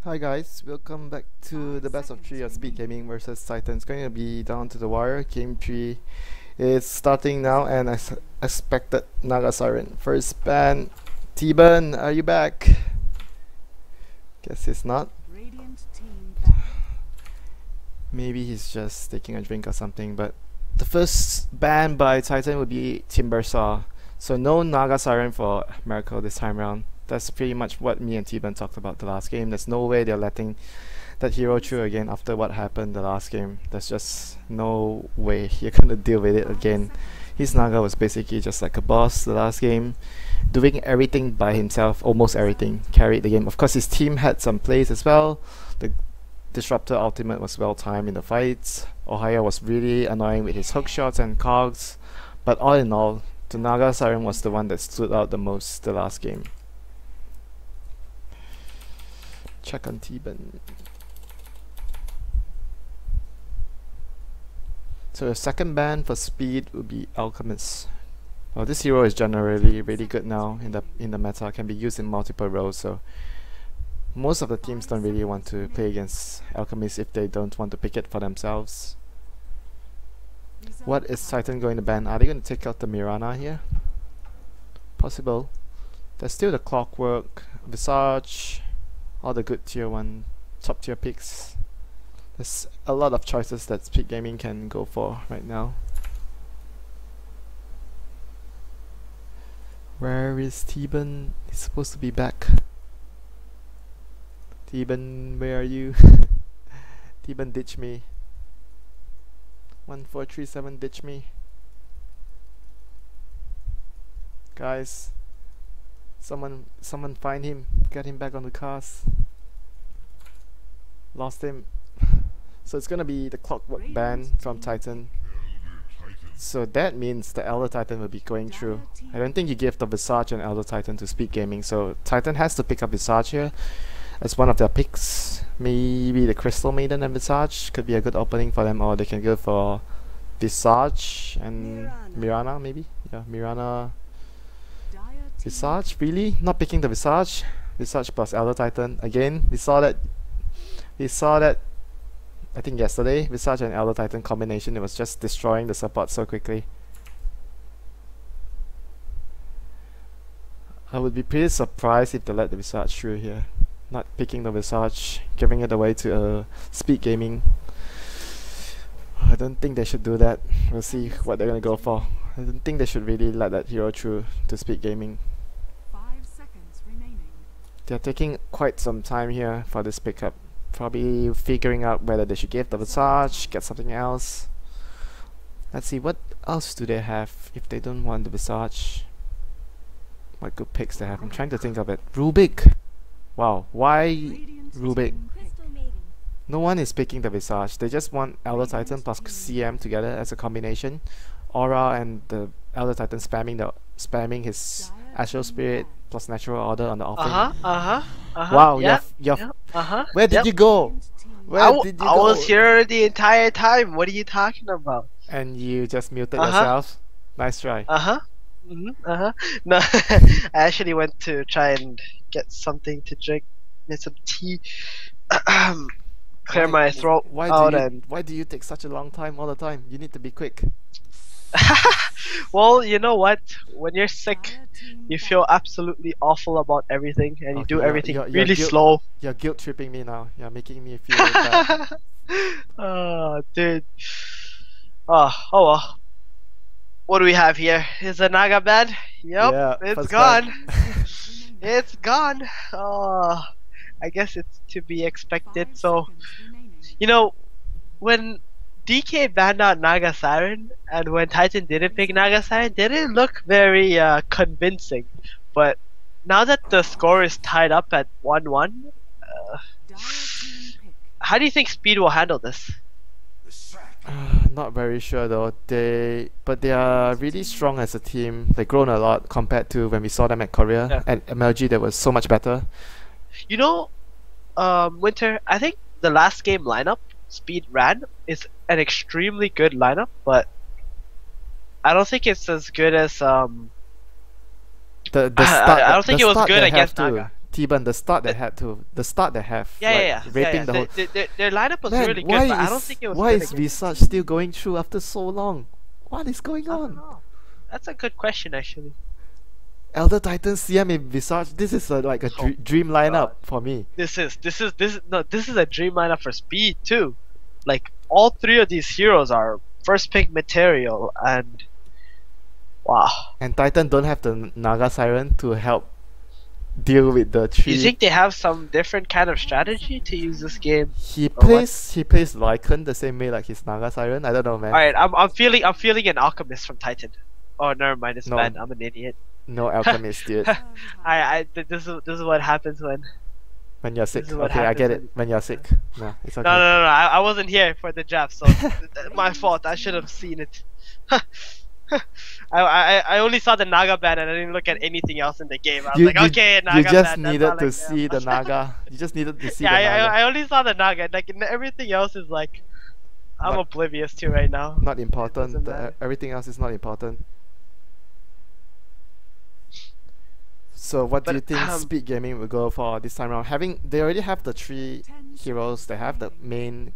Hi guys, welcome back to the best of 3 of Speed Gaming versus Titan. It's going to be down to the wire. Game 3 is starting now, and I expected Naga Siren. First ban, T-Burn, are you back? Guess he's not. Maybe he's just taking a drink or something, but the first ban by Titan would be Timbersaw. So no Naga Siren for Miracle this time around. That's pretty much what me and T-Burn talked about the last game. There's no way they're letting that hero through again after what happened the last game. There's just no way you're gonna deal with it again. His Naga was basically just like a boss the last game, doing everything by himself, almost everything, carried the game. Of course his team had some plays as well. The Disruptor ultimate was well timed in the fights. Ohio was really annoying with his hook shots and cogs, but all in all, the Naga Siren was the one that stood out the most the last game. Check on T-Burn. So the second ban for speed would be Alchemist. Well, this hero is generally really good now in the meta, can be used in multiple roles, so most of the teams don't really want to play against Alchemist if they don't want to pick it for themselves. What is Titan going to ban? Are they going to take out the Mirana here? Possible. There's still the Clockwork, Visage, all the good tier 1 top tier picks. There's a lot of choices that Speed Gaming can go for right now. Where is T-Burn? He's supposed to be back. T-Burn, where are you? T-Burn, ditch me. 1437, ditch me. Guys, someone find him, get him back on the cars. Lost him. So it's gonna be the Clockwork ban from Titan. So that means the Elder Titan will be going through. I don't think you give the Visage and Elder Titan to Speed Gaming, so Titan has to pick up Visage here as one of their picks. Maybe the Crystal Maiden and Visage could be a good opening for them, or they can go for Visage and Mirana maybe. Yeah, Mirana. Visage, really? Not picking the Visage? Visage plus Elder Titan. Again, we saw that I think yesterday. Visage and Elder Titan combination, it was just destroying the support so quickly. I would be pretty surprised if they let the Visage through here. Not picking the Visage, giving it away to Speed Gaming. I don't think they should do that. We'll see what they're gonna go for. I don't think they should really let that hero through to Speed Gaming. 5 seconds remaining. They're taking quite some time here for this pickup. Probably figuring out whether they should give the Visage, get something else. Let's see, what else do they have if they don't want the Visage? What good picks they have? I'm trying to think of it. Rubik! Wow, why Rubik? No one is picking the Visage. They just want Elder Titan plus CM together as a combination. Aura and the Elder Titan spamming his Astral Spirit plus Natural Order on the offering. Wow, where did you go? Where did you go? I was here the entire time. What are you talking about? And you just muted yourself? Nice try. No, I actually went to try and get something to drink, get some tea, clear my throat why do you take such a long time all the time? You need to be quick. Well, you know what? When you're sick, you feel absolutely awful about everything, and you do everything really slow. You're guilt tripping me now. You're making me feel bad. Oh, dude. Oh well. What do we have here? Is the Naga bad? Yep, yeah, it's gone. It's gone. Oh, I guess it's to be expected. So, you know, when DK banned out Naga Siren, and when Titan didn't pick Naga Siren, they didn't look very convincing. But now that the score is tied up at 1-1, how do you think Speed will handle this? Not very sure though. They are really strong as a team. They've grown a lot compared to when we saw them at Korea. Yeah. And MLG, they were so much better. You know, Winter, I think the last game lineup Speed ran is an extremely good lineup, but I don't think it's as good as The start, I don't think it was good against to. Naga. T-Ban, the start they had to, the start they have, raping the whole. Their lineup was Man, really good, why but I don't is think it was why good is against Visage still going through after so long? What is going I don't on? know. That's a good question, actually. Elder Titan CM in Visage. This is like a Oh, dream lineup God. for me. This is a dream lineup for speed too. Like all three of these heroes are first pick material, and wow. And Titan don't have the Naga Siren to help deal with the three. You think they have some different kind of strategy to use this game? he or what? plays Lycan the same way like his Naga Siren? I don't know, man. All right, I'm feeling an alchemist from Titan. Oh, never mind, it's No. bad. I'm an idiot. No alchemist, dude. This is what happens when. When you're sick. This is what Okay, I get it. happens When you're sick. No, it's okay. No, I wasn't here for the draft, so my fault. I should have seen it. I only saw the Naga ban and I didn't look at anything else in the game. I was like, okay, Naga you ban. just that's needed all I to care see the about. Naga. You just needed to see Yeah, the Naga. I only saw the Naga. Like everything else is like, I'm Not- oblivious to right now. Not Doesn't important. matter. Everything else is not important. So what do But, you think Speed Gaming will go for this time around? They already have the three heroes. They have the main.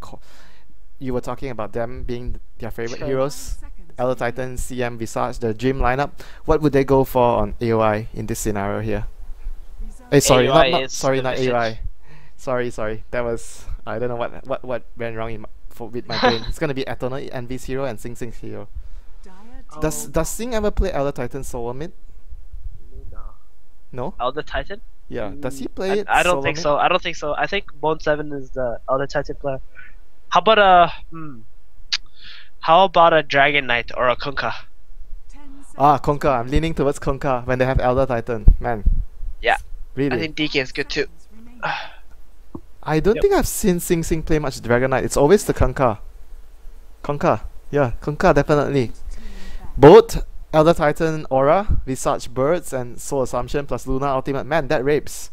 You were talking about them being their favorite Sure. heroes. Elder Titan, CM, Visage, the dream lineup. What would they go for on AOI in this scenario here? Sorry, AOI not is sorry, the not message. AOI. Sorry. That was I don't know what went wrong with my brain. It's gonna be Eternal Envy's hero and Sing Sing's hero. Does Sing ever play Elder Titan solo mid? No. No. Elder Titan? Yeah. Does he play it? I don't solo think mid? so. I don't think so. I think Bone 7 is the Elder Titan player. How about How about a Dragon Knight or a Kunkka? Konka. I'm leaning towards Konka when they have Elder Titan. Man. Yeah. Really? I think DK is good too. I don't Yep. think I've seen Sing Sing play much Dragon Knight. It's always the Konka. Konka. Yeah, Konka definitely. Both Elder Titan Aura, Visage Birds, and Soul Assumption plus Luna Ultimate. Man, that rapes.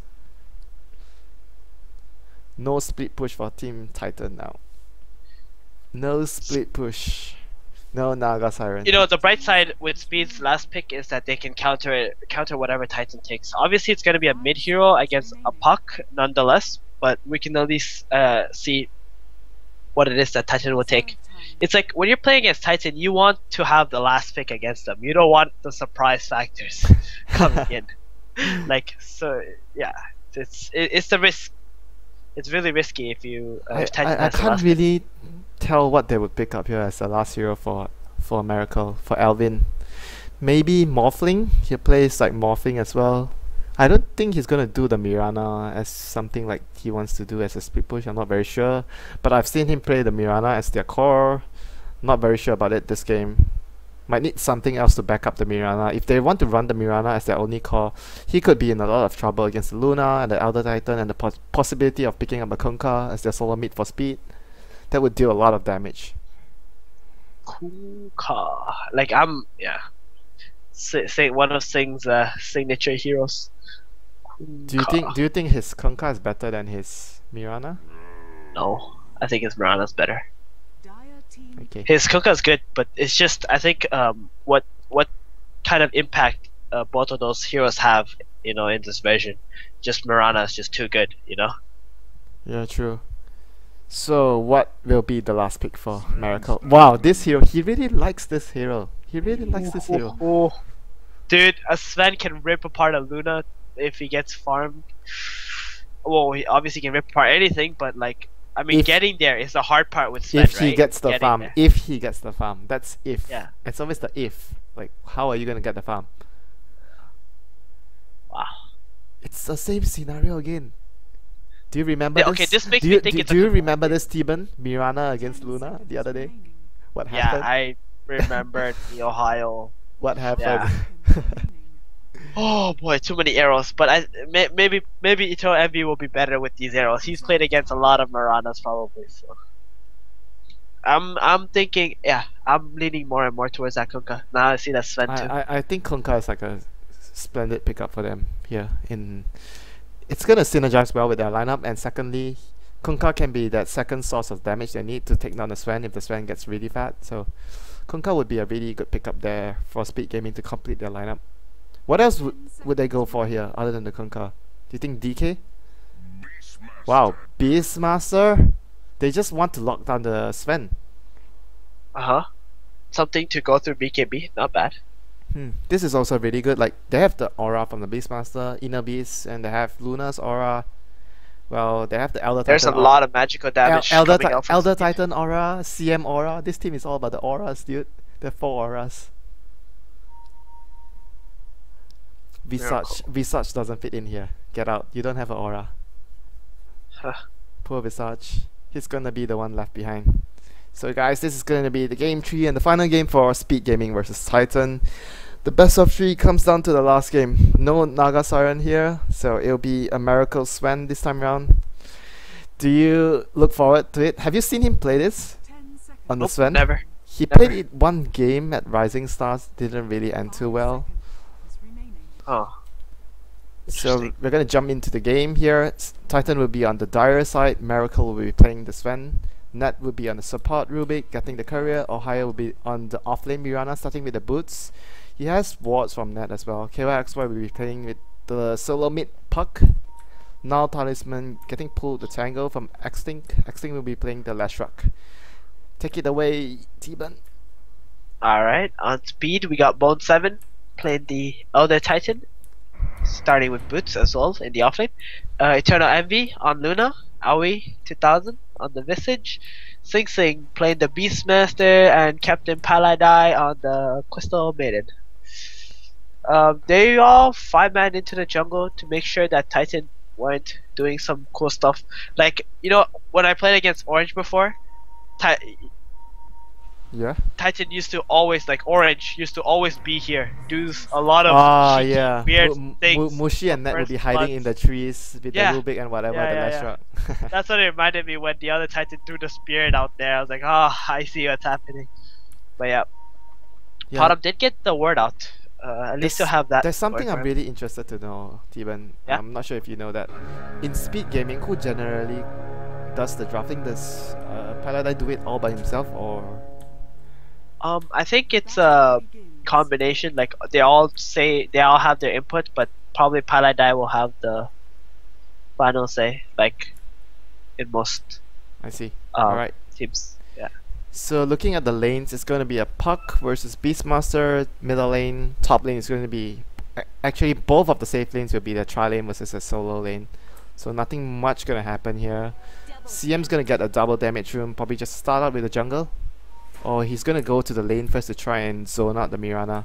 No split push for Team Titan now. No split push. No Naga Siren. You know, the bright side with Speed's last pick is that they can counter whatever Titan takes. Obviously, it's going to be a mid hero against a puck, nonetheless. But we can at least see what it is that Titan will take. It's like when you're playing against Titan, you want to have the last pick against them. You don't want the surprise factors coming in. Like so, yeah. It's the risk. It's really risky if you. If Titan I has the can't last really tell what they would pick up here as the last hero for Miracle, for Alvin. Maybe Morphling. He plays like Morphling as well. I don't think he's gonna do the Mirana as something like he wants to do as a split push. I'm not very sure, but I've seen him play the Mirana as their core. Not very sure about it this game. Might need something else to back up the Mirana. If they want to run the Mirana as their only core, he could be in a lot of trouble against the Luna and the Elder Titan and the possibility of picking up a Kunkka as their solo mid for speed. That would deal a lot of damage. Kunkka. Like say one of Sing's signature heroes. Do you think his Kunkka is better than his Mirana? No, I think his Mirana's better. Okay. His Kunkka is good, but it's just I think what kind of impact both of those heroes have, in this version. Just Mirana is just too good, Yeah, true. So what will be the last pick for Miracle? Wow, this hero, he really likes this hero. He really likes this hero. Oh. Dude, a Sven can rip apart a Luna if he gets farmed. Well, he obviously can rip apart anything, but getting there is the hard part with Sven, If he right? gets the Getting farm. there. If he gets the farm. That's if. Yeah. It's always the if. Like, how are you gonna get the farm? Wow. It's the same scenario again. Do you remember Yeah, this? okay, this makes do me you, think do, it's do a you good remember one. this T-ban Mirana against Luna the other day? What Yeah, happened? I remembered the Ohio. What happened? Oh boy, too many arrows. But maybe Eternal Envy will be better with these arrows. He's played against a lot of Miranas probably. So I'm thinking, yeah, I'm leaning more and more towards that Kunkka. Now I see that Sven too. I think Kunkka is like a splendid pickup for them here. It's gonna synergize well with their lineup, and secondly, Kunkka can be that second source of damage they need to take down the Sven if the Sven gets really fat. So Kunkka would be a really good pickup there for Speed Gaming to complete their lineup. What else would they go for here other than the Kunkka? Do you think DK? Wow, Beastmaster? They just want to lock down the Sven. Something to go through BKB. Not bad. This is also really good. Like, they have the aura from the Beastmaster, Inner Beast, and they have Luna's aura. Well, they have the Elder There's Titan a lot of magical damage Elder, coming out from Elder speed. Titan aura, CM aura. This team is all about the auras, dude. The 4 auras. Visage doesn't fit in here. Get out. You don't have an aura. Poor Visage. He's gonna be the one left behind. So guys, this is gonna be the game 3 and the final game for Speed Gaming versus Titan. The best of 3 comes down to the last game. No Naga Siren here, so it'll be a Miracle Sven this time around. Do you look forward to it? Have you seen him play this 10 seconds. on the Nope, Sven? never. He Never. played it one game at Rising Stars, didn't really end too 5 well. seconds remaining. Oh. So Interesting. we're gonna jump into the game here. Titan will be on the Dire side, Miracle will be playing the Sven, Net will be on the support Rubik, getting the courier, Ohio will be on the offlane Mirana, starting with the boots. He has wards from Net as well. ky.xy will be playing with the solo mid Puck. Now Talisman getting pulled the Tango from Extinct. Extinct will be playing the Lashrock. Take it away, T-Ban. Alright, on speed we got Bone 7 playing the Elder Titan, starting with boots as well in the offlane. Eternal Envy on Luna, Aoi 2000 on the Visage, Sing Sing playing the Beastmaster, and Captain Paladai on the Crystal Maiden. They all 5-man into the jungle to make sure that Titan weren't doing some cool stuff. Like, you know, when I played against Orange before, Yeah. Titan used to always, like Orange used to always be here, do a lot of cheeky, Yeah. weird things. Mushi and Net will first be hiding in the trees with Yeah. the Rubik and whatever, Yeah, the yeah, Lashrock. That's what it reminded me when the other Titan threw the spirit out there. I was like, I see what's happening. But yeah, Yeah. Bottom did get the word out. At least to have that. There's something going I'm for him. really interested to know, T-Ban. Yeah? I'm not sure if you know that. In speed gaming, who generally does the drafting? Does Paladin do it all by himself, or? I think it's a combination. Like they all have their input, but probably Paladai will have the final say. Like in most I see. Alright. teams. Yeah. So looking at the lanes, it's going to be a Puck versus Beastmaster. Middle lane, top lane is going to be... Actually, both of the safe lanes will be the tri-lane versus a solo lane. So nothing much going to happen here. CM's going to get a double damage room. Probably just start out with the jungle. Or he's going to go to the lane first to try and zone out the Mirana.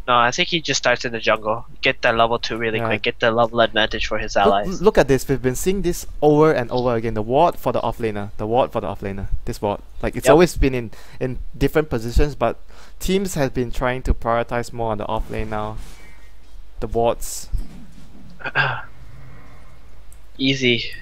No, I think he just starts in the jungle. Get that level 2 really Yeah. quick. Get the level advantage for his allies. Look at this. We've been seeing this over and over again. The ward for the offlaner. The ward for the offlaner. This ward. Like, it's Yep. always been in different positions, but teams have been trying to prioritize more on the offlane now. The wards. Easy.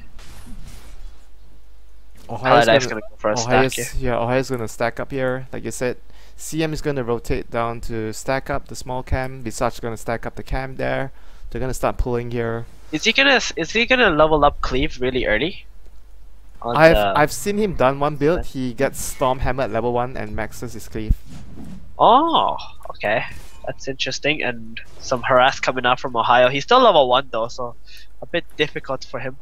Ohio's Paladai's gonna go for a stack here. Ohio's gonna stack up here. Like you said, CM is gonna rotate down to stack up the small cam. Visage gonna stack up the cam there. They're gonna start pulling here. Is he gonna level up Cleave really early? On I've seen him done one build. He gets Storm Hammer at level 1 and maxes his cleave. Oh, okay. That's interesting. And some harass coming out from Ohio. He's still level 1 though, so a bit difficult for him.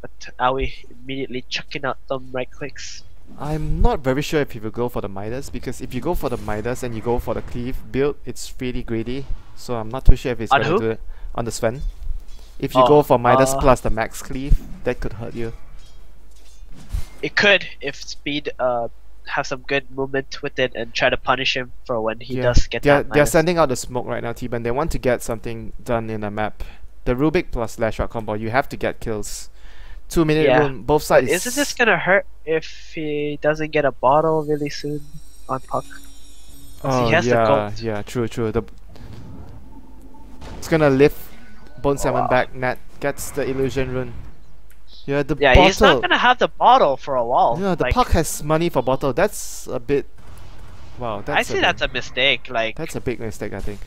But Aoi immediately chucking out some right clicks. I'm not very sure if he will go for the Midas, because if you go for the Midas and you go for the cleave build, it's really greedy. So I'm not too sure if he's On gonna who? do it on the Sven. If you Oh, go for Midas plus the max cleave, that could hurt you. It could if speed have some good movement with it and try to punish him for when he does get that they're minus. sending out the smoke right now, T-Ban. They want to get something done in the map. The Rubik plus Lashrock combo, you have to get kills. 2-minute Yeah. rune, both But sides. isn't this gonna hurt if he doesn't get a bottle really soon on Puck? Oh he has the yeah, gold. yeah, true. It's gonna lift Bone 7 wow. back. Nat gets the illusion rune. Yeah, the Yeah, bottle. he's not gonna have the bottle for a while. Yeah, the like, Puck has money for bottle. That's a bit. Wow, I see that's a mistake. Like, that's a big mistake, I think.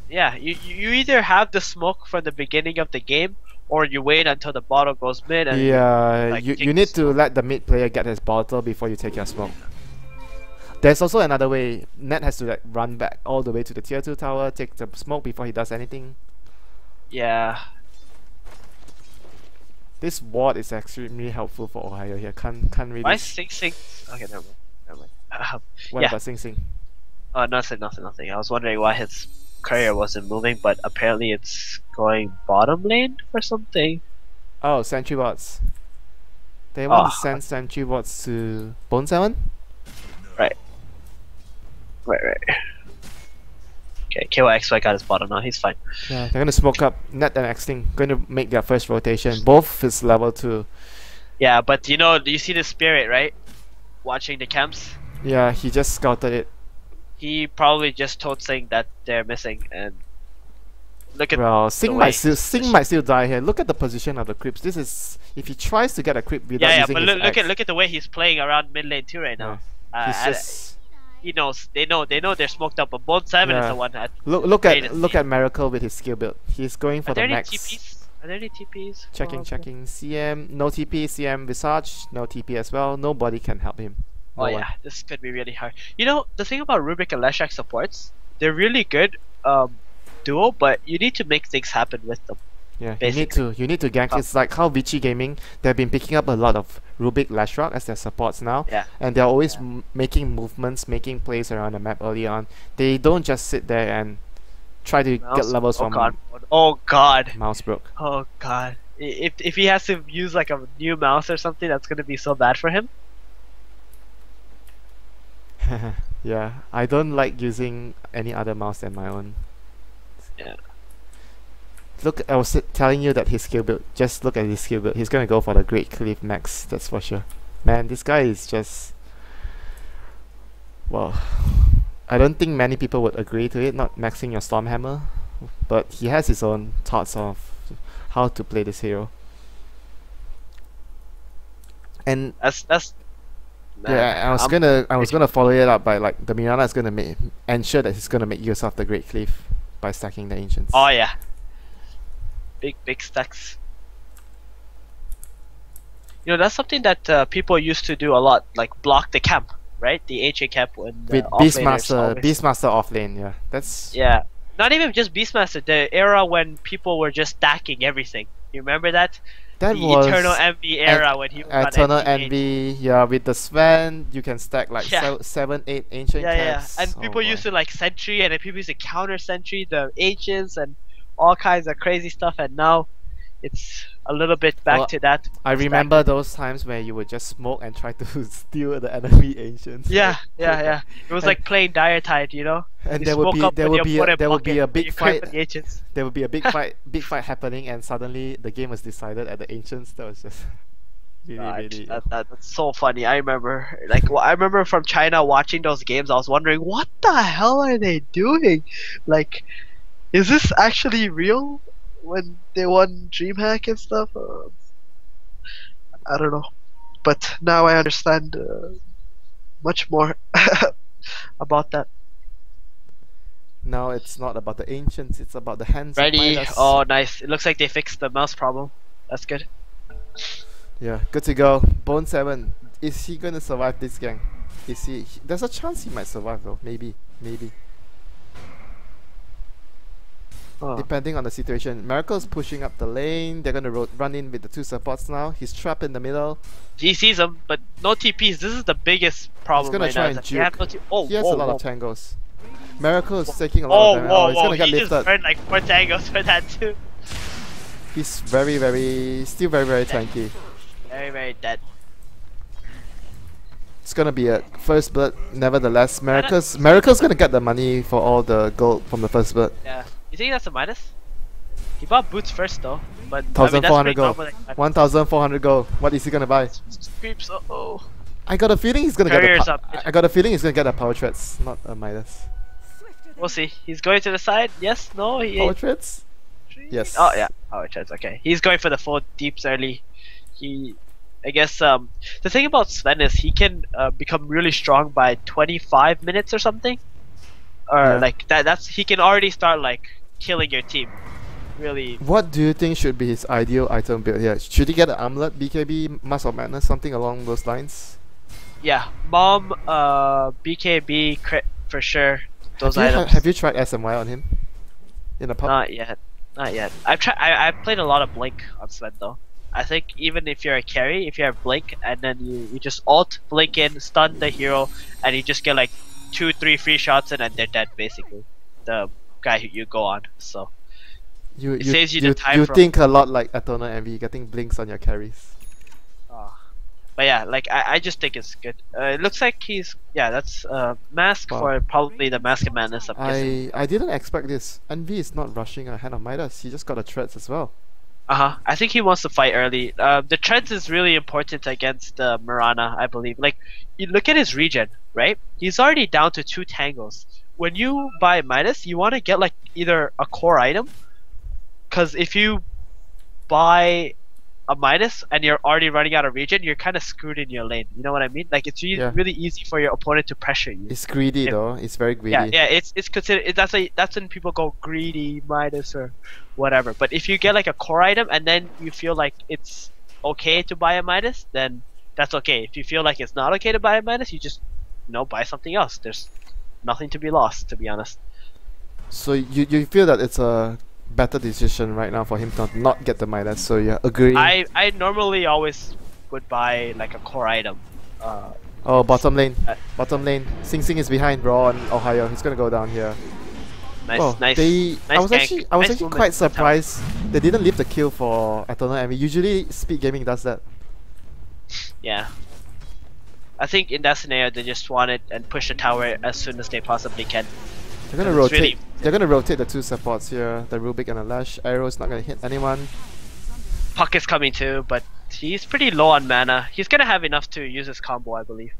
yeah, you either have the smoke from the beginning of the game, or you wait until the bottle goes mid. And Yeah, like, you take need the to let the mid player get his bottle before you take your smoke. There's also another way. Net has to like run back all the way to the tier 2 tower, take the smoke before he does anything. Yeah, This ward is extremely helpful for Ohio here. Can't really. Why is Sing Sing? Okay, never mind. Never mind. What yeah. about Sing Sing? Oh, nothing. I was wondering why his courier wasn't moving, but apparently it's going bottom lane or something. Oh, sentry bots. They want to Oh. send sentry bots to Bone 7? Right. Okay, ky.xy got his bottom now. He's fine. Yeah, they're gonna smoke up Net and Xting. Going to make their first rotation. Both is level 2. Yeah, but you know, you see the spirit, right? Watching the camps. Yeah, he just scouted it. He probably just told Sing that they're missing, and look at. Well, the Sing way might still die here. Look at the position of the creeps. This is if he tries to get a creep without Yeah, using but his look axe. look at the way he's playing around mid lane too right now. He's And just he knows they know they're smoked up, but Bone 7 is Yeah. the one that. look Wait and at see. Miracle with his skill build. He's going for Are there the any max. TPs? Are there any TPs? Checking, Oh, okay. checking. CM, no TP. CM Visage, no TP as well. Nobody can help him. No Oh one. yeah, this could be really hard. You know, the thing about Rubik and Leshak supports, they're really good duo, but you need to make things happen with them. Yeah, Basically. you need to gank. It's like how Vichy Gaming, they've been picking up a lot of Rubik Lashrock as their supports now, Yeah. and they're always Yeah. making movements, making plays around the map early on. They don't just sit there and try to get levels oh from god. Oh god. Mouse Brook. Oh god. If he has to use like a new mouse or something, that's gonna be so bad for him. Yeah, I don't like using any other mouse than my own. Yeah. Look, I was telling you that his skill build. Just look at his skill build. He's gonna go for the Great Cliff Max, that's for sure. Man, this guy is just... Well, I don't think many people would agree to it, not maxing your Stormhammer. But he has his own thoughts of how to play this hero. And That's yeah, I was gonna follow it up by like the Mirana is gonna ensure that he's gonna make use of the Great Cliff by stacking the Ancients. Oh yeah. Big stacks. You know, that's something that people used to do a lot, like block the camp, right? The ancient camp when With Beastmaster offlane, yeah. That's Yeah. Not even just Beastmaster, the era when people were just stacking everything. You remember that? that The was Eternal Envy era when he was on Eternal NV8. Envy, yeah, with the Sven, you can stack like Yeah. 7-8 ancient Yeah. caps. And Oh people boy. used to like sentry, and then people used to counter sentry the ancients and all kinds of crazy stuff, and now it's a little bit back Well, to that. I remember those times where you would just smoke and try to steal the enemy ancients. Yeah. It was And- like playing Dire Tide, you know? And You there would smoke be up there when would your be a, opponent there would be block a it, big you crit fight. for the ancients. There would be a big fight happening, and suddenly the game was decided at the ancients. That was just really. That's so funny. I remember, I remember from China watching those games. I was wondering, what the hell are they doing? Like, is this actually real? When they won DreamHack and stuff, I don't know. But now I understand much more about that. Now it's not about the ancients; it's about the hands. Ready? Of Midas. Oh, nice. It looks like they fixed the mouse problem. That's good. Yeah, good to go. Bone 7. Is he gonna survive this gang? Is he? There's a chance he might survive though. Maybe. Oh. Depending on the situation. Miracle's pushing up the lane. They're gonna run in with the two supports now. He's trapped in the middle. He sees him, but no TPs. This is the biggest problem gonna right try now. and is that they have no he has a lot of tangos. Miracle is taking a Oh, lot of damage. whoa, He's whoa! gonna get He just lifted. burned like 4 tangos for that too. He's still very tanky. Very dead. It's gonna be a first blood. Nevertheless, Miracle's gonna get the money for all the gold from the first blood. Yeah. You think that's a minus? He bought boots first though, but 1,400 gold. Like, 1,400 gold. What is he gonna buy? creeps. Oh. I got a feeling he's gonna Courier's get up. I got a feeling he's gonna get a power threats, not a Midas. We'll see. He's going to the side. Yes. No. He. Power threats? Yes. Oh yeah. Oh, chance. Okay. He's going for the 4 deeps early. I guess the thing about Sven is he can become really strong by 25 minutes or something, or Yeah. like that. That's he can already start like killing your team. Really. What do you think should be his ideal item build here? Should he get an amulet, BKB, Mask of Madness, something along those lines? Yeah. Mom. BKB crit for sure. Those items. Have you tried SMY on him? In a pub? Not yet. Not yet. I've tried. I've played a lot of Blink on Sven though. I think even if you're a carry, if you have blink and then you just ult, blink in, stun the hero, and you just get like 2-3 free shots in and they're dead basically. The guy who you go on. So it saves you the time. You think a lot like Eternal Envy, getting blinks on your carries. But yeah, like I just think it's good. It looks like he's that's mask Wow. for probably the Mask of Madness. I'm guessing. I didn't expect this. Envy is not rushing ahead of Midas. He just got a threats as well. I think he wants to fight early. The treads is really important against Mirana, I believe. Like, you look at his regen, right? He's already down to 2 tangles. When you buy Midas, you want to get like either a core item, because if you buy a Midas and you're already running out of regen, you're kind of screwed in your lane. You know what I mean? Like, it's really easy for your opponent to pressure you. It's greedy though. It's very greedy. Yeah, it's considered. That's when people go greedy Midas or whatever. But if you get like a core item and then you feel like it's okay to buy a Midas, then that's okay. If you feel like it's not okay to buy a Midas, you just buy something else. There's nothing to be lost, to be honest. So you feel that it's a better decision right now for him to not get the Midas, so you agree? I normally always would buy like a core item. Oh, bottom lane. Bottom lane. Sing Sing is behind Raw and Ohio. He's gonna go down here. Nice, Oh, nice. I was gank. actually Nice movement. quite surprised they didn't leave the kill for Eternal Envy. Usually Speed Gaming does that. Yeah. I think in that scenario they just want it and push the tower as soon as they possibly can. They're gonna It's rotate. really- They're gonna rotate the 2 supports here. The Rubik and the Lash. Arrow's not gonna hit anyone. Puck is coming too, but he's pretty low on mana. He's gonna have enough to use his combo, I believe.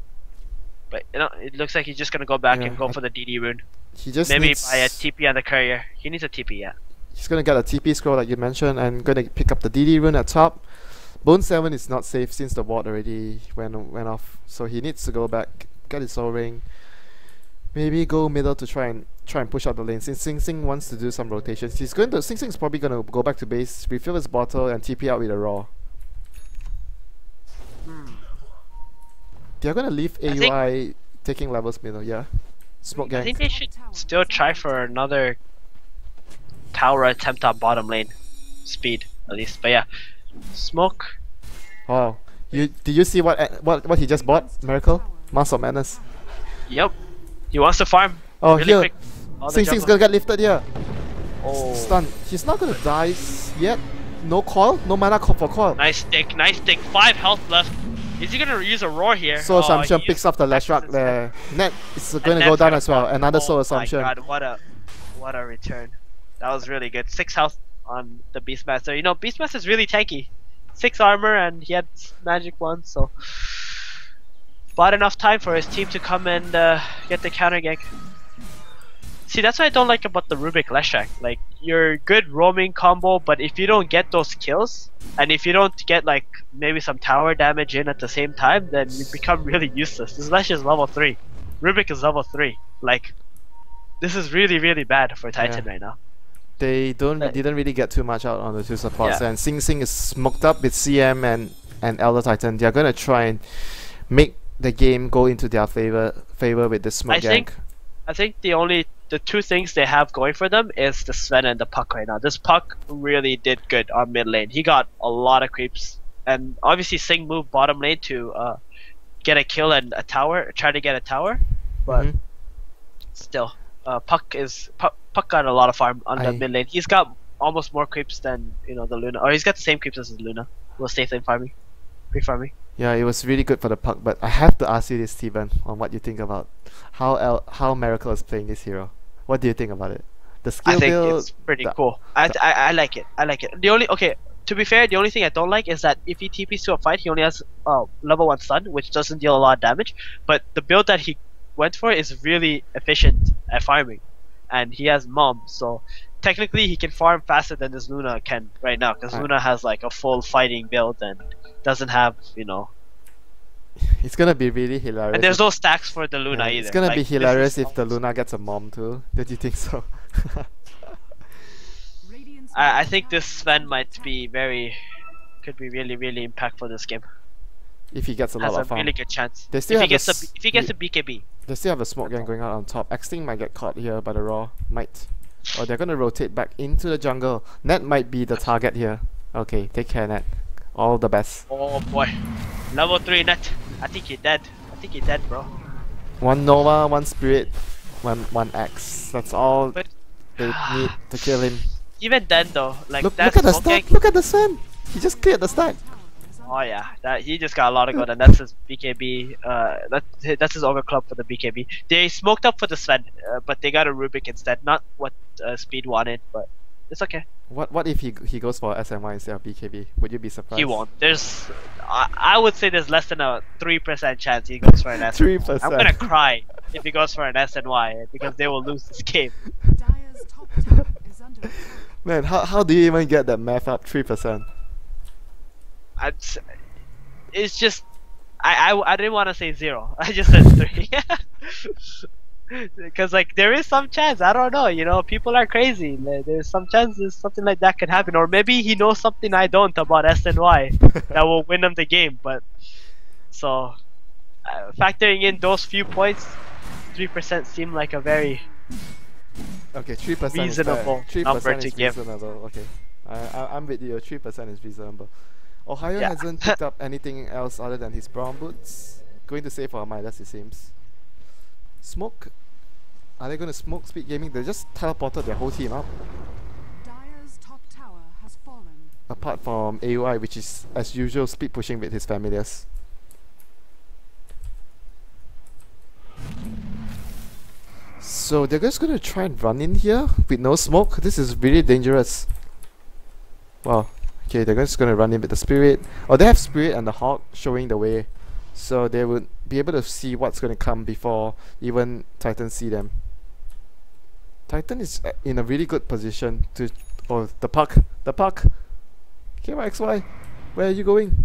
But it looks like he's just gonna go back Yeah, and go for the DD rune. He just Maybe needs. buy a TP on the courier. He needs a TP, yeah. He's gonna get a TP scroll like you mentioned, and gonna pick up the DD rune at top. Bone 7 is not safe since the ward already went off, so he needs to go back, get his soul ring. Maybe go middle to try and push out the lane. Since Sing Sing wants to do some rotations, Sing Sing's probably gonna go back to base, refill his bottle, and TP out with a raw. They're gonna leave AUI taking levels middle, yeah. Smoke I gang. think they should still try for another tower attempt on bottom lane. Speed, at least. But yeah. Smoke. Wow. Did you see what he just bought? Miracle? Mask of Madness. Yep. He wants to farm. Oh, really here. quick. All the Sing Sing's jungle. gonna get lifted here. Oh. Stun. He's not gonna die yet. No call? No mana call for call. Nice stick, nice stick. 5 health left. Is he gonna use a roar here? Soul Assumption he picks up the Lashrak instead. there. Net is And gonna Net's go down gonna as well. fall. Another Soul Oh Assumption. my god, what a return. That was really good. 6 health on the Beastmaster. You know, Beastmaster's really tanky. 6 armor and he had magic one, so bought enough time for his team to come and get the counter gank. See, that's what I don't like about the Rubik Leshak. Like, you're good roaming combo, but if you don't get those kills, and if you don't get like maybe some tower damage in at the same time, then you become really useless. This Lesh is level 3. Rubik is level 3. Like, this is really, really bad for Titan right now. They didn't really get too much out on the 2 supports, Yeah. and Sing Sing is smoked up with CM and Elder Titan. They're gonna try and make the game go into their favor with the smoke gank. I think the 2 things they have going for them is the Sven and the Puck right now. This Puck really did good on mid lane. He got a lot of creeps, and obviously Sing moved bottom lane to get a kill and a tower, try to get a tower, but still, Puck got a lot of farm on the mid lane. He's got almost more creeps than the Luna, or he's got the same creeps as his Luna. Will stay lane farming, pre-farming. Yeah, it was really good for the Puck, but I have to ask you this, Steven, on what you think about how Miracle is playing this hero. What do you think about it? The skill I think build, it's pretty cool. I like it. I like it. To be fair, the only thing I don't like is that if he TPs to a fight, he only has level 1 stun, which doesn't deal a lot of damage. But the build that he went for is really efficient at farming, and he has Mom, so technically he can farm faster than this Luna can right now, because Luna has like a full fighting build and doesn't have It's gonna be really hilarious. and there's no stacks for the Luna either. It's gonna be Like, this hilarious is if the Luna gets a mom too. Did you think so? I think this Sven might be could be really, really impactful this game. If he gets a lot Has of a farm. really good chance. They If still he have gets the if he gets a BKB. They still have a smoke gang going out on top. Xting might get caught here by the Raw. Might. Or they're gonna rotate back into the jungle. Net might be the target here. Okay, take care, Net. All the best. Oh boy. Level 3 net. I think you're dead. I think you're dead, bro. One Nova, one Spirit, one X. That's all But they need to kill him. even then though, like Look that's at the smoke stack. gank. Look at the Sven. He just cleared the stack. Oh yeah, that he just got a lot of gold, and that's his BKB. That's his overclock for the BKB. They smoked up for the Sven, but they got a Rubik instead. Not what Speed wanted, but it's okay. What if he goes for SMY instead of BKB? Would you be surprised? He won't. There's, I would say there's less than a 3% chance he goes for an S. 3%. I'm gonna cry if he goes for an SNY because they will lose this game. Dire's top tower is under attack. Man, how do you even get that math up? 3%. It's just, I didn't want to say 0. I just said 3. Because like there is some chance, I don't know, you know, people are crazy. There's some chances something like that could happen, or maybe he knows something I don't about SNY that will win him the game. But so factoring in those few points, 3% seem like a very Okay, 3% reasonable is fair. 3% number is to give. reasonable. Okay, I'm with you. 3% is reasonable. Ohio Yeah. hasn't picked up anything else other than his brown boots. Going to save for Midas, it seems. Smoke? Are they going to smoke Speed Gaming? They just teleported their whole team up. Dire's top tower has fallen. Apart from AUI, which is as usual speed pushing with his familiars. So they're just going to try and run in here with no smoke. This is really dangerous. Wow. Okay, they're just going to run in with the Spirit. Oh, they have Spirit and the Hawk showing the way. So they would be able to see what's going to come before even Titan see them. Titan is in a really good position to... Oh, the puck! The puck! ky.xy, where are you going?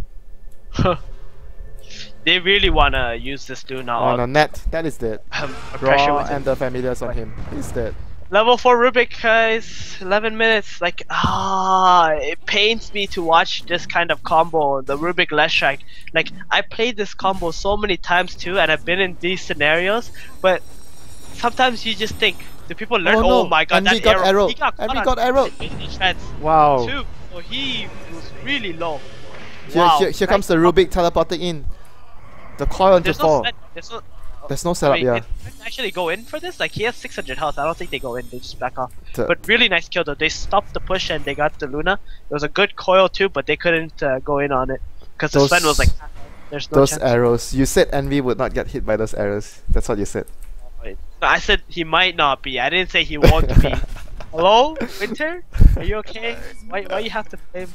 They really wanna use this dude now. Oh no, Net! That is dead. Pressure Raw with him. and the familiars on him. He's dead. Level 4 Rubik, guys. 11 minutes. Like, it pains me to watch this kind of combo, the Rubik Less Strike. Like, I played this combo so many times too, and I've been in these scenarios, but sometimes you just think, do people learn? Oh, Oh no. my god, Envy that got arrow. arrowed. He got Envy caught got on arrowed. defense Wow. too. So he was really low. Here, Wow. here comes the Rubik teleporting in. The coil onto There's no 4. set, There's no setup, wait, yeah. did they actually go in for this? Like, he has 600 health. I don't think they go in. They just back off. The- But really nice kill though. They stopped the push and they got the Luna. It was a good coil too, but they couldn't go in on it because the Those- Sven was like, "There's no Those chance." arrows. You said Envy would not get hit by those arrows. That's what you said. Wait. No, I said he might not be. I didn't say he won't be. Hello, Winter? Are you okay? Why you have to blame?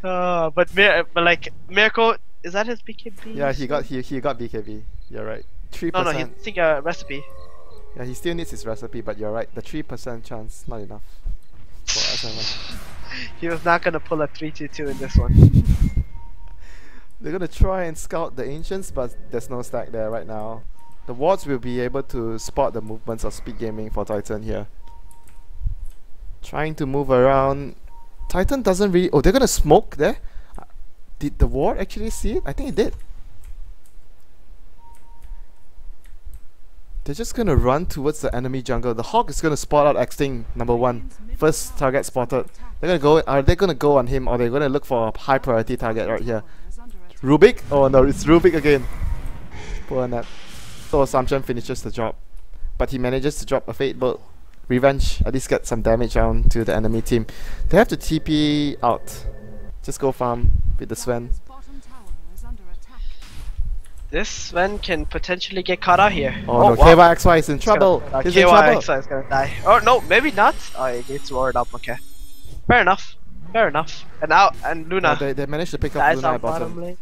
But like Miracle, is that his BKB? Yeah, he got BKB. You're right. 3%. No, he's missing a recipe. Yeah, he still needs his recipe, but you're right. The 3% chance, not enough. For SMY. He was not gonna pull a 3-2-2 in this one. They're gonna try and scout the ancients, but there's no stack there right now. The wards will be able to spot the movements of Speed Gaming for Titan here. Trying to move around. Titan doesn't really... Oh, they're gonna smoke there? Did the ward actually see it? I think it did. They're just gonna run towards the enemy jungle. The Hawk is gonna spot out Extinct number 1. First target spotted. They're gonna go. Are they gonna go on him, or they're gonna look for a high priority target right here? Rubik? Oh no, it's Rubik again. Poor Nat. So Assumption finishes the job, but he manages to drop a Fate Bolt. Revenge. At least get some damage down to the enemy team. They have to TP out. Just go farm with the Sven. Dire's bottom tower is under attack. This Sven can potentially get caught out here. Oh, no, wow. ky.xy is in trouble. He's in trouble. ky.xy is gonna die. Oh no, maybe not. Oh, it gets roared up. Okay, fair enough. Fair enough. And out and Luna. They managed to pick up Guys Luna on at bottom. lane.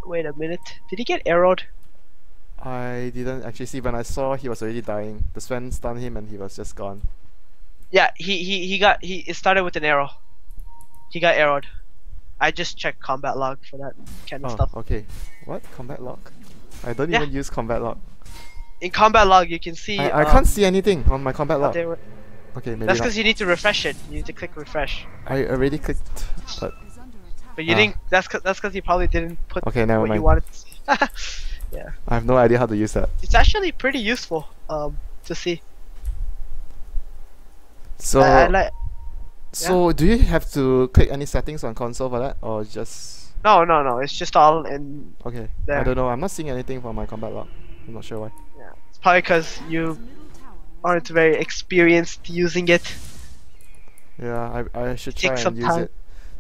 Wait a minute. Did he get arrowed? I didn't actually see. When I saw, he was already dying. The Sven stunned him and he was just gone. Yeah, it started with an arrow. He got arrowed. I just checked combat log for that kind of Oh, stuff. okay. What? Combat log? I don't Yeah. even use combat log. In combat log, you can see. I can't see anything on my combat log. they were- Okay, maybe That's not. because you need to refresh it. You need to click refresh. I already clicked, but Is under attack. But you didn't. That's because you probably didn't put okay, never what you mind. wanted to see. Yeah, I have no idea how to use that. it's actually pretty useful. To see. So I like. So do you have to click any settings on console for that, or just No. It's just all in okay? there. I don't know. I'm not seeing anything for my combat log. I'm not sure why. Yeah. It's probably because you aren't very experienced using it. Yeah, I should try Take and some use time. it.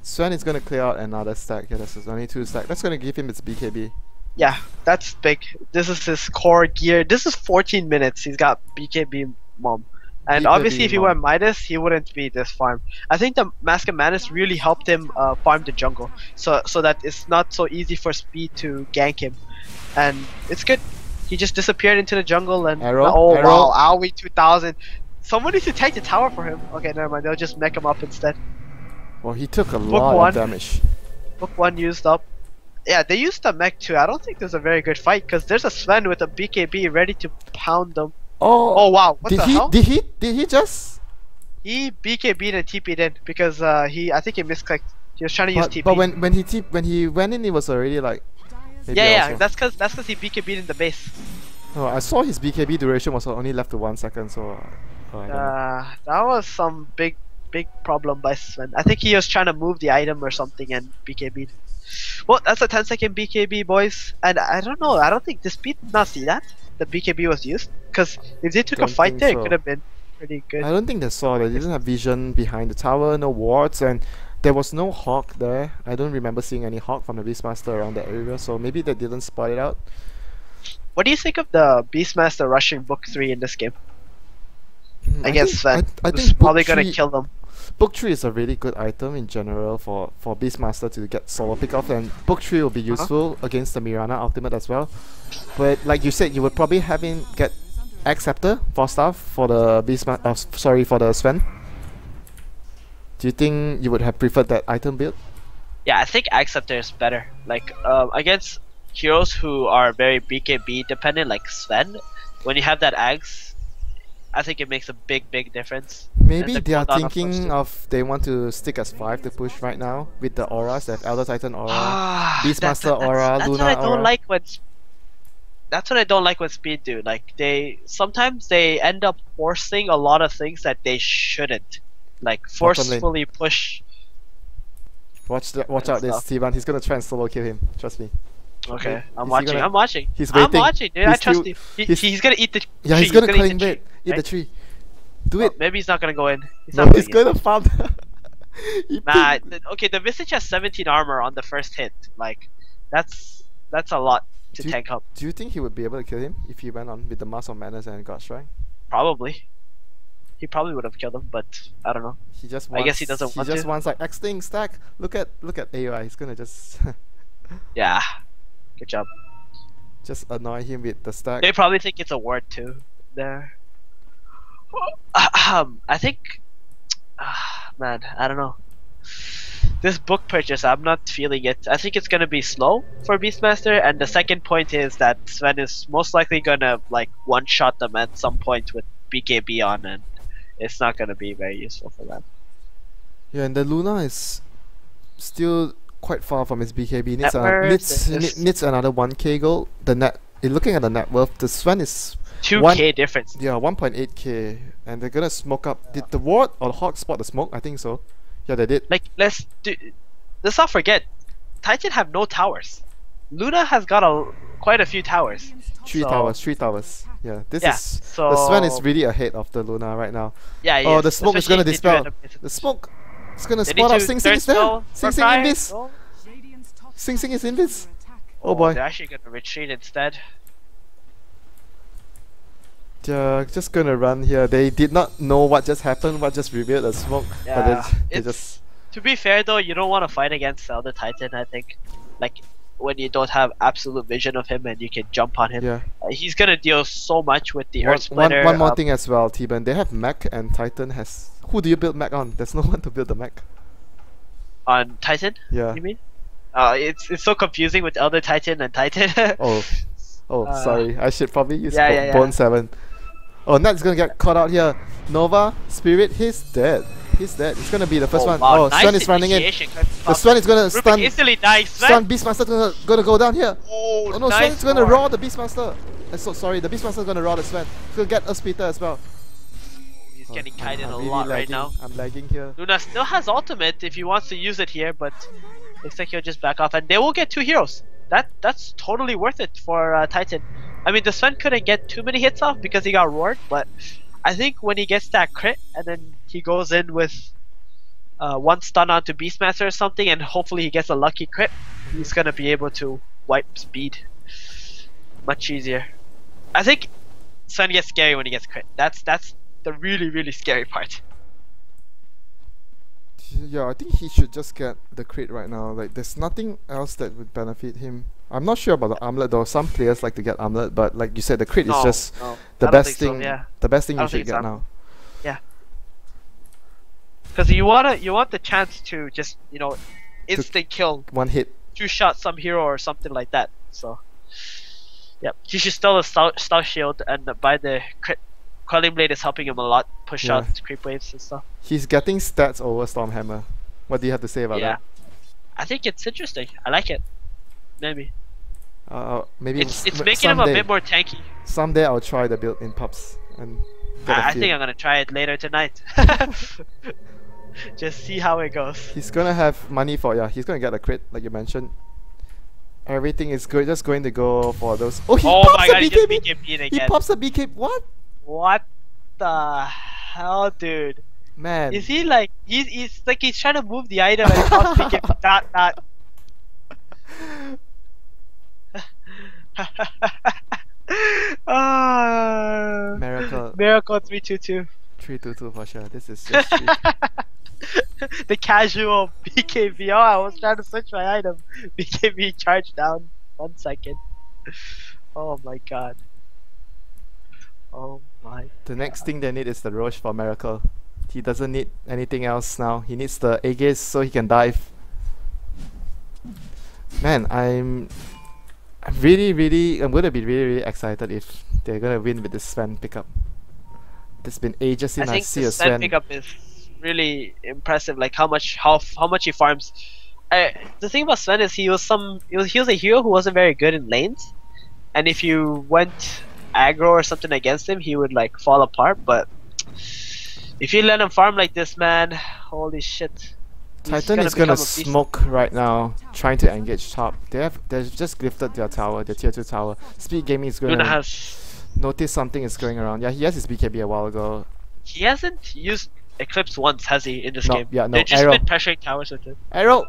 Sven is gonna clear out another stack. Yeah, that's only 2 stack. That's gonna give him its BKB. Yeah, that's big. This is his core gear. This is 14 minutes. He's got BKB mom. And BKB obviously, if he mom. went Midas, he wouldn't be this farm. I think the Mask of Madness really helped him farm the jungle, so that it's not so easy for Speed to gank him, and it's good. He just disappeared into the jungle and Arrow, oh arrow. wow, Aoi 2000. Someone needs to take the tower for him. Okay, never mind. They'll just mech him up instead. Well, he took a lot one. of damage. Book 1 used up. Yeah, they used the mech too. I don't think there's a very good fight because there's a Sven with a BKB ready to pound them. Oh wow, what did the he? hell? Did he just? He BKB'd and TP'd in because I think he misclicked. He was trying to use TP. But when he went in, it was already like. maybe yeah, also. that's cause he BKB'd in the base. Oh, I saw his BKB duration was only left to 1 second, so. I don't know. That was some big problem by Sven. I think he was trying to move the item or something and BKB'd. Well, that's a 10-second BKB, boys. And I don't know. I don't think the Speed did not see that the BKB was used. Because if they took a Don't fight think there, so. it could have been pretty good. I don't think they saw. They didn't have vision behind the tower, no wards, and there was no hawk there. I don't remember seeing any hawk from the Beastmaster around that area, so maybe they didn't spot it out. What do you think of the Beastmaster rushing Book 3 in this game? Against Sven. I Who's think probably book gonna three- kill them. Book 3 is a really good item in general for Beastmaster to get solo pick off, and Book 3 will be useful against the Mirana ultimate as well. But like you said, you would probably have him get X Scepter 4 staff for the for the Sven. Do you think you would have preferred that item build? Yeah, I think Acceptor is better. Like against heroes who are very BKB dependent, like Sven, when you have that Axe, I think it makes a big difference. Maybe And the they are cooldown, thinking course, of they want to stick as 5 to push right now with the auras. They have Elder Titan aura, Ah, Beastmaster aura, that's Luna what I don't aura. like when. That's what I don't like when Speed do. Like sometimes they end up forcing a lot of things that they shouldn't. Like Bottom lane. forcefully push. Watch and out this stuff. T-Ban. He's gonna try and solo kill him. Trust me. Okay, Is I'm he watching. gonna- I'm watching. He's I'm waiting. watching, dude. I He's trust still- him. he's- He's gonna eat the. Yeah, he's tree. gonna eat climb the it. tree, Eat the right? tree. Do Oh, it. maybe he's not gonna go in. He's No, not he's going in. gonna farm. He Nah, picked- okay. The Visage has 17 armor on the first hit. Like, that's a lot to Do you- tank up. Do you think he would be able to kill him if he went on with the Mask of Madness and God Strike? Probably. He probably would have killed him, but I don't know. He just I wants, guess he doesn't want just to. wants like X thing stack. Look at AOI. He's gonna just Yeah. Good job. just annoy him with the stack. They probably think it's a ward too. There. I think. Man, I don't know. This book purchase, I'm not feeling it. I think it's gonna be slow for Beastmaster, and the second point is that Sven is most likely gonna like one-shot them at some point with BKB on, and it's not gonna be very useful for them. Yeah, and the Luna is still quite far from his BKB. Net worth Needs another 1k gold. The net. Looking at the net worth, the Sven is 2k difference. yeah 1.8k, and they're gonna smoke up. Did the ward or the hawk spot the smoke? I think so. Yeah, they did. Like let's not forget, Titan have no towers. Luna has got quite a few towers. Three towers. Yeah, this Yeah, is so the Sven is really ahead of the Luna right now. yeah. Oh, Yes, the smoke is especially gonna if they do dispel. end up missing. The smoke is gonna They spot need out. to Sing Sing third is there. spell Sing for Sing Kai. invis. No? Sing Sing is invis. Oh Oh, boy. they're actually gonna retreat instead. They're just gonna run here. They did not know what just happened. What just revealed the smoke. Yeah, But they it's- just. To be fair though, you don't want to fight against Elder Titan. I think, like when you don't have absolute vision of him and you can jump on him. Yeah. He's gonna deal so much with the Earth One Splitter. more thing as well, T-Ben. They have mech and Titan has. Who do you build mech on? There's no one to build the mech. on Titan. Yeah. You mean? It's so confusing with Elder Titan and Titan. Oh, sorry. I should probably use yeah. Bone 7. Oh, Nat's gonna get caught out here. Nova, Spirit, he's dead. He's dead. It's gonna be the first one. Wow, Oh, nice Sven is running in. initiation. The Sven is gonna Rubik stun. instantly dies. Stun Beastmaster gonna go down here. Oh, Oh no, nice Sven's gonna ward. raw the Beastmaster. I'm so sorry, the Beastmaster's gonna raw the Sven. He's gonna get us Peter as well. He's getting kited a really lot right lagging. now. I'm lagging here. Luna still has ultimate if he wants to use it here, but looks like he'll just back off, and they will get 2 heroes. That's totally worth it for Titan. I mean, the Sven couldn't get too many hits off because he got roared, but I think when he gets that crit and then he goes in with 1 stun onto Beastmaster or something, and hopefully he gets a lucky crit, he's gonna be able to wipe speed much easier. I think Sven gets scary when he gets crit. That's the really scary part. Yeah, I think he should just get the crit right now. Like, there's nothing else that would benefit him. I'm not sure about the armlet though. Some players like to get armlet, but like you said, the crit is just the best thing. Yeah. The best thing I you don't think should it's get armlet. now. Yeah. Because you want the chance to just instant kill, One hit. 2-shot some hero or something like that. So, yep, he should still a star shield, and by the crit, Quelling Blade is helping him a lot, push Yeah. out creep waves and stuff. He's getting stats over Stormhammer. What do you have to say about Yeah, that? I think it's interesting. I like it. Maybe Maybe it's making him a someday. bit more tanky. Someday I'll try the build in pubs and get a I feel. think I'm gonna try it later tonight. Just see how it goes. He's gonna have money for he's gonna get a crit like you mentioned. Everything is good, just going to go for those. Oh, he Oh pops my a god, he just BKB. BKB'd He again. pops a BKB. What? What the hell, dude? Man. Is he like he's like he's trying to move the item and pops BKB dot. Miracle. Miracle 322. 322 for sure. This is just The casual BKB. Oh, I was trying to switch my item. BKB charge down 1 second. Oh my god. Oh my. the next thing they need is the Roche for Miracle. He doesn't need anything else now. He needs the Aegis so he can dive. Man, I'm gonna be really excited if they're gonna win with this Sven pickup. It's been ages I since I think see the a Sven Sven. pickup is really impressive. Like how much he farms. The thing about Sven is he was a hero who wasn't very good in lanes, and if you went aggro or something against him, he would like fall apart. But if you let him farm like this, man, holy shit. Titan is gonna smoke right now, trying to engage top. They've just gifted their tower, their tier 2 tower. Speed Gaming is Luna gonna has. notice something is going around. Yeah, he has his BKB a while ago. He hasn't used Eclipse once, has he, in this No, game? yeah, no, They've just arrow. been pressuring towers with it. Arrow!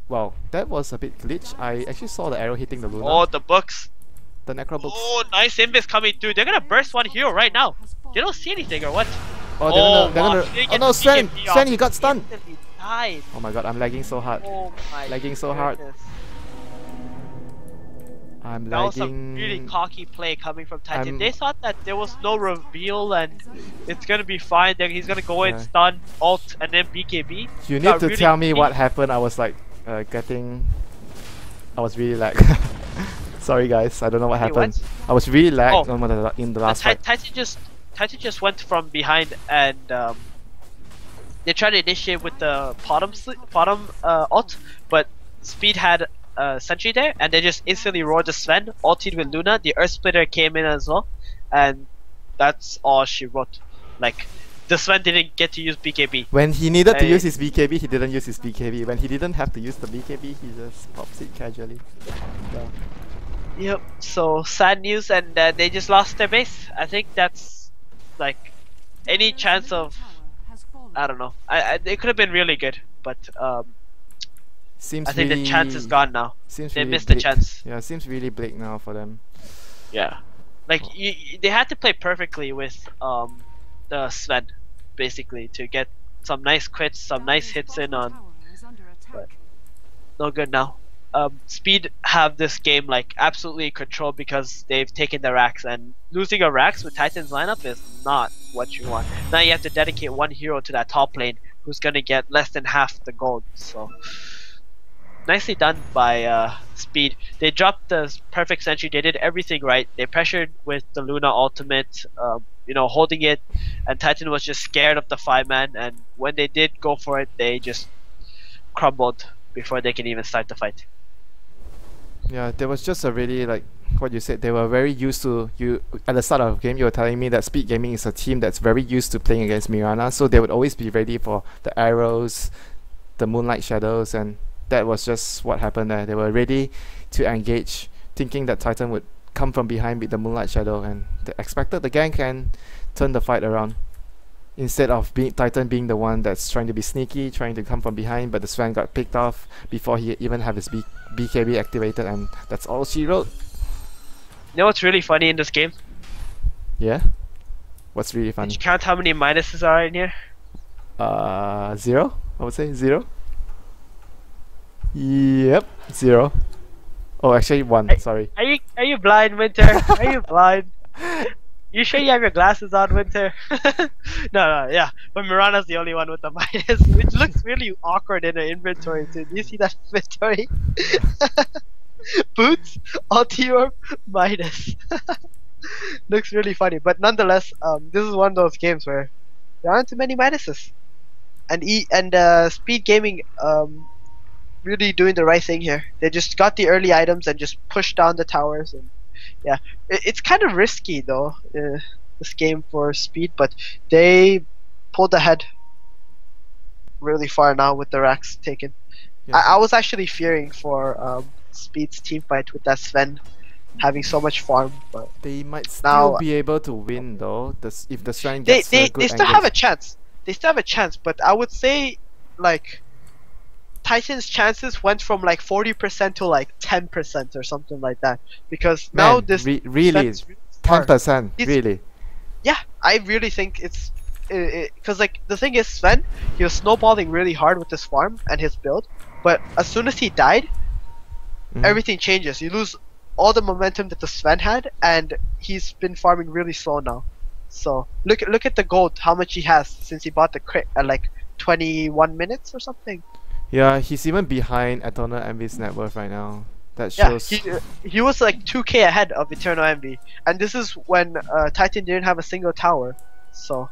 Wow, that was a bit glitch. I actually saw the arrow hitting the Luna. Oh, the books. The Necro books. Oh, nice Invis coming through. They're gonna burst one hero right now. They don't see anything or what? Oh, wow, they're they gonna. Oh get no, Sven! BKB off. Sven, he got stunned! Instantly died. Oh my god, I'm lagging so hard. Oh my Lagging so hard. goodness. I'm That was a lagging. really cocky play coming from Titan. I'm- They thought that there was no reveal and it's gonna be fine. He's gonna go in, Yeah. stun, ult, and then BKB. You need Got to really tell me what deep. happened. I was like, I was really lag. Sorry guys, I don't know what Wait, happened. what? I was really lagged Oh. in the last fight. Titan just went from behind and they tried to initiate with the bottom ult, but Speed had sentry there, and they just instantly roared the Sven, ulted with Luna. The Earth Splitter came in as well, and that's all she wrote. Like the Sven didn't get to use BKB. When he needed to I- use his BKB, he didn't use his BKB. When he didn't have to use the BKB, he just pops it casually. Yeah. Yep. So sad news, and they just lost their base. I think that's like any chance of I don't know. It could have been really good, but Seems I think really, the chance is gone now. Seems They really missed the bleak. chance. Yeah, seems really bleak now for them. Yeah. Like they had to play perfectly with the Sven, basically, to get some nice crits, some nice hits in on. But no good now. Speed have this game like absolutely controlled because they've taken the racks, and losing a racks with Titan's lineup is not what you want. Now you have to dedicate one hero to that top lane who's gonna get less than half the gold. So nicely done by Speed. They dropped the perfect sentry. They did everything right. They pressured with the Luna ultimate, holding it, and Titan was just scared of the 5-man. And when they did go for it, they just crumbled before they can even start the fight. Yeah, there was just a really like what you said. They were very used to you at the start of the game. You were telling me that Speed Gaming is a team that's very used to playing against Mirana, so they would always be ready for the arrows, the moonlight shadows, and that was just what happened there. They were ready to engage, thinking that Titan would come from behind with the moonlight shadow, and they expected the gank and turn the fight around. Instead of Titan being the one that's trying to be sneaky, trying to come from behind, but the Sven got picked off before he even had his BKB activated, and that's all she wrote. You know what's really funny in this game? Yeah? What's really Did funny? you count how many minuses are in here? 0? I would say 0. Yep, 0. Oh, actually 1, sorry. Are you blind, Winter? Are you blind? You sure you have your glasses on, Winter? No, yeah. But Mirana's the only one with the minus, which looks really awkward in an inventory too. Do you see that inventory? Boots, Altior, minus. Looks really funny, but nonetheless, this is one of those games where there aren't too many minuses, and Speed Gaming really doing the right thing here. They just got the early items and just pushed down the towers, and yeah, it's kind of risky though, this game for Speed, but they pulled ahead really far now with the racks taken. Yeah. I was actually fearing for Speed's team fight with that Sven having so much farm, but They might now still be able to win though, if the Sven they gets a good still have a engage. chance. They still have a chance, but I would say like Titan's chances went from like 40% to like 10% or something like that, because now Man, this really, Sven's really smart. 10%, He's- really. Yeah, I really think it's because like the thing is, Sven, he was snowballing really hard with his farm and his build, but as soon as he died, Mhm. everything changes. You lose all the momentum that the Sven had, and he's been farming really slow now. So look at the gold, how much he has since he bought the crit at like 21 minutes or something. Yeah, he's even behind Eternal Envy's net worth right now. That Yeah, shows. he was like 2k ahead of Eternal Envy, and this is when Titan didn't have a single tower. So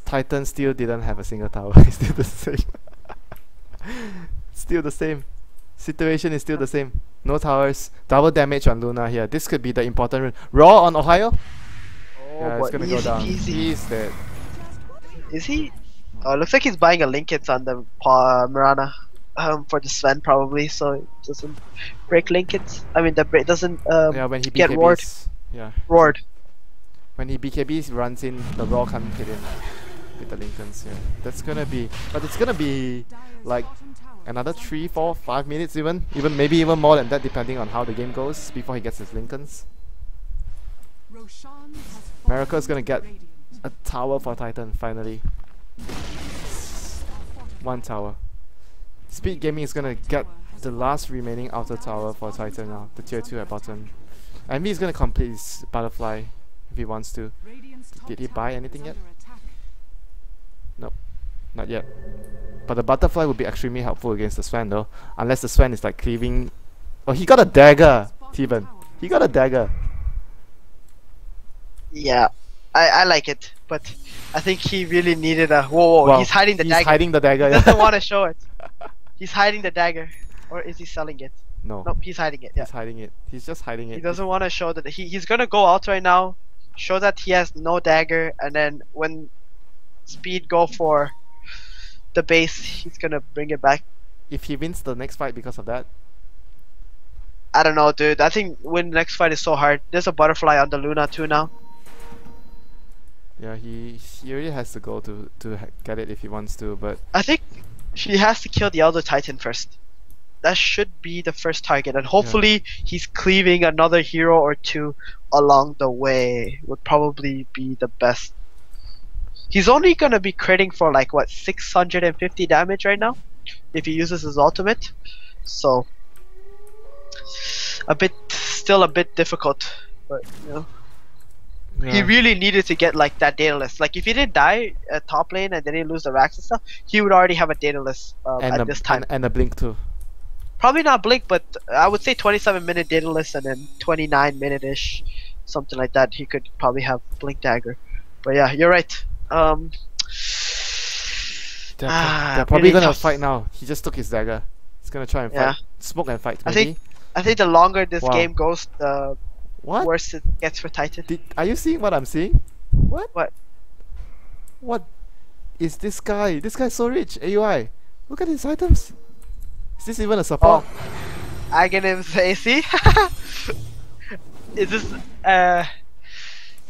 Titan still didn't have a single tower. It's still the same. Still the same. Situation is still the same. No towers. Double damage on Luna here. This could be the important rune. Raw on Ohio? Yeah, it's but gonna go easy down. peasy. He's dead. Is he? Oh, looks like he's buying a Linkets on the Mirana, for the Sven probably, so it doesn't break Linkets. I mean, the break doesn't Yeah, when he get roared. BKBs. Yeah. roared. When he BKBs runs in, the Raw can't hit him with the Lincolns. Yeah. That's gonna be. But it's gonna be like another 3, 4, 5 minutes even maybe even more than that, depending on how the game goes before he gets his Lincolns. Miracle's gonna get a tower for Titan finally. 1 tower. Speed Gaming is gonna get the last remaining outer tower for Titan now, the tier 2 at bottom. Envy is gonna complete his butterfly if he wants to. Did he buy anything yet? Nope, not yet. But the butterfly would be extremely helpful against the Sven though, unless the Sven is like cleaving. Oh, he got a dagger, Steven. He got a dagger. Yeah, I like it, but I think he really needed a. Whoa, Wow, he's hiding the he's dagger. hiding the dagger. He Yeah. doesn't want to show it. He's hiding the dagger, or is he selling it? No, Nope, he's hiding it. Yeah, he's hiding it. He's just hiding it. he doesn't want to show that he's gonna go out right now, show that he has no dagger, and then when Speed go for the base, he's gonna bring it back. If he wins the next fight because of that, I don't know, dude. I think win the next fight is so hard. There's a butterfly on the Luna too now. yeah, he really has to go to get it if he wants to. But I think she has to kill the Elder Titan first. That should be the first target, and hopefully he's cleaving another hero or two along the way. Would probably be the best. He's only gonna be critting for like what 650 damage right now, if he uses his ultimate. So still a bit difficult, but you know. He yeah. really needed to get like that data list. Like if he didn't die at top lane and then he lose the racks and stuff, he would already have a data list at this time. and a blink too. Probably not blink, but I would say 27-minute data list and then 29-minute-ish, something like that. He could probably have blink dagger. But yeah, you're right. They're probably really gonna tough. fight now. He just took his dagger. He's gonna try and fight. Yeah. Smoke and fight. I Maybe. I think the longer this Wow. game goes, the What? worse it gets for Titan. Are you seeing what I'm seeing? What? What? What is this guy? This guy's so rich. AUI. Look at his items. Is this even a support? Aghanim's AC. Is this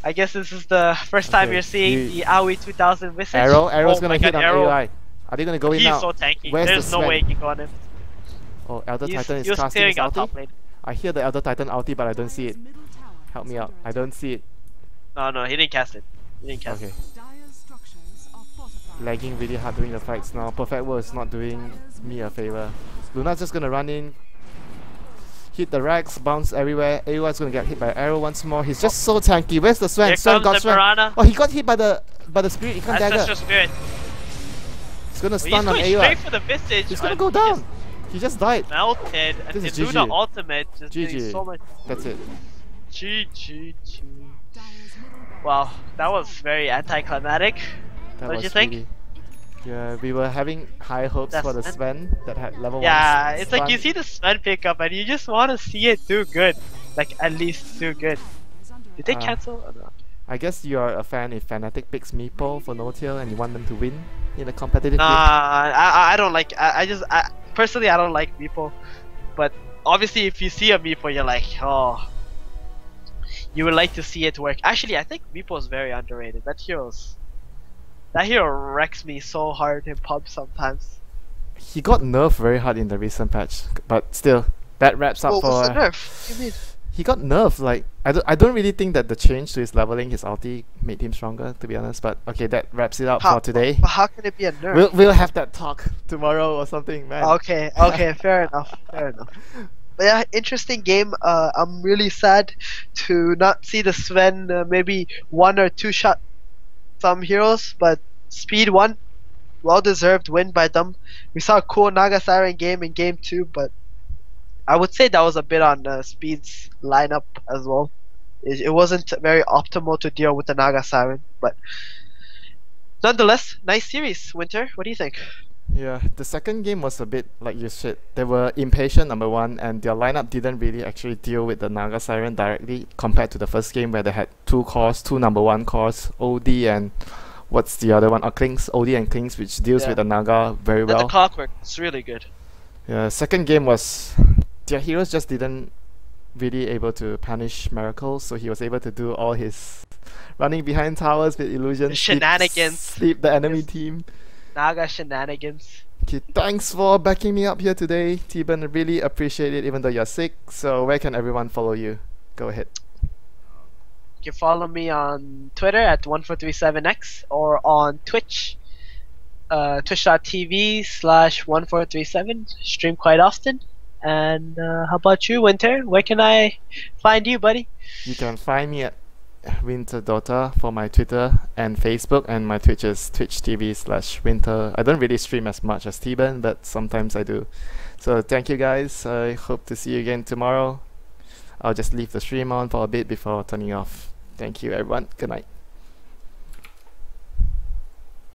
I guess this is the first time Okay, you're seeing the Aoi 2000 visage. Arrow's Oh gonna my hit God, on Arrow. AUI. Are they gonna go in He's now? so tanky. Where's There's the no Sven? way you can go on him. Oh, Elder Titan is He was casting clearing his out ulti. top lane. I hear the Elder Titan ulti, but I don't see it. Dire's middle tower Help is me out. under I don't see it. No, he didn't cast it. He didn't cast Okay. it. Dire's structures are fortified. Lagging really hard doing the fights now. Perfect World is not doing me a favor. Luna's just gonna run in, hit the racks, bounce everywhere. AUI's gonna get hit by arrow once more. He's just so tanky. Where's the Sven? Here Sven comes got the Sven. Piranha. Oh, he got hit by the spirit. He can't dagger. Ancestral Spirit. He's gonna Well, he's stun on going AUI. straight for the visage. He's gonna and go he down. just He just died. melted. And This the is Luna GG. ultimate just doing GG. so much. That's it. GG. Dire's middle Wow, that was very anticlimactic. That What was did you think? really. Yeah, we were having high hopes That's for the Sven. Sven that had level 1. Yeah, it's like you stun. see the Sven pick up and you just want to see it do good. Like, at least do good. is under Did they Ah. cancel or not? I guess you are a fan if Fnatic picks Meepo for no tail and you want them to win in a competitive Nah, game. I don't like. Personally, I don't like Meepo. But obviously, if you see a Meepo, you're like, oh, you would like to see it work. Actually, I think Meepo is very underrated. That hero wrecks me so hard in pub sometimes. He got nerfed very hard in the recent patch, but still, that wraps up Oh, for. what's the nerf? What do you mean? He got nerfed. Like I don't really think that the change to his leveling, his ulti, made him stronger. To be honest, but okay, that wraps it up for today. But how can it be a nerf? We'll have that talk tomorrow or something, man. Okay, fair enough, fair enough. But yeah, interesting game. I'm really sad to not see the Sven maybe 1 or 2 shot some heroes, but Speed won. Well deserved win by them. We saw a cool Naga Siren game in game 2, but I would say that was a bit on Speed's lineup as well. It wasn't very optimal to deal with the Naga Siren, but nonetheless, nice series. Winter, what do you think? Yeah, the second game was a bit like you said. They were impatient, number one, and their lineup didn't really actually deal with the Naga Siren directly compared to the first game where they had 2 cores, 2 number 1 cores, OD and what's the other one? Klings, OD and Klings, which deals Yeah. with the Naga very And well. the clockwork, it's really good. Yeah, second game was their heroes just didn't really able to punish Miracle, so he was able to do all his running behind towers with illusion, The shenanigans. sleep the enemy Yes. team. Naga shenanigans. Okay, thanks for backing me up here today, T-Ben. I really appreciate it, even though you're sick. So where can everyone follow you? Go ahead. You can follow me on Twitter at 1437x or on Twitch, twitch.tv/1437. Stream quite often. And how about you, Winter? Where can I find you, buddy? You can find me at Winter Dota for my Twitter and Facebook, and my Twitch is twitch.tv/winter. I don't really stream as much as T-Ben, but sometimes I do. So thank you guys. I hope to see you again tomorrow. I'll just leave the stream on for a bit before turning off. Thank you everyone. Good night.